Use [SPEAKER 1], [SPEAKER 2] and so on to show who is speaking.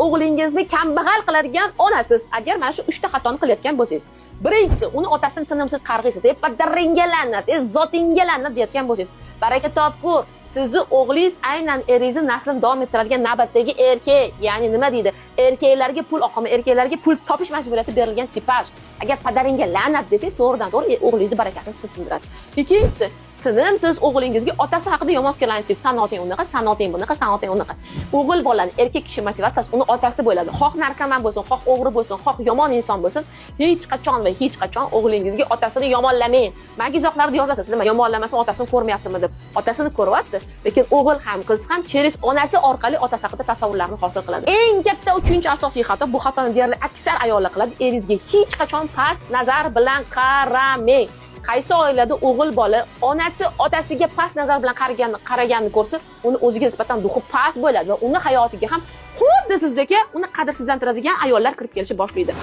[SPEAKER 1] o'g'lingizni kambag'al qiladigan onasiz. Agar mana shu 3 ta xatoni qilayotgan bo'lsangiz, birinchisi uni otasini tinimsiz qarg'aysiz, padaringga la'nat, zotingga la'nat deyotgan bo'lsangiz, baraka topgur. Sizni o'g'lingiz aynan eringizni naslini davom ettiradigan navbatdagi erkak, ya'ni nima deydi? Erkaklarga pul oqimi, erkaklarga pul topish majburiyati berilgan tipaj. Agar padaringga la'nat desangiz, to'g'ridan to'g'ri o'g'lingizni barakasini siz sindirasiz. Ikkinchisi, tinimsiz o'g'lingizga otasi haqida yomon fikrlansangiz, sanoting unaqa, sanoting bunaqa, sanoting unaqa. O'g'il bolani erkak kishi motivatsiyasi uni otasi bo'ladi. Xoh narkoman bo'lsin, xoh o'g'ri bo'lsin, xoh yomon inson bo'lsin, hech qachon o'g'lingizga otasini yomonlamang. Menga izohlarda yozasiz, nima yomonlamasa otasini ko'rmayaptimi deb. Otasini ko'ryapti, lekin o'g'il ham, qiz ham cheris onasi orqali otasi haqida tasavvurlarni hosil qiladi. Eng katta uchinchi asosiy xato, bu xatoni deyarli aksar ayollar qiladi. Eringizga hech qachon past nazar bilan qaramang. Qaysi oilada o'g'il bola onasi otasiga past nazar bilan qaraganini ko'rsa, uni o'ziga nisbatan ruhi past bo'ladi va uni hayotiga ham xuddi sizdek uni qadrsizlantiradigan ayollar kirib kelishni boshlaydi.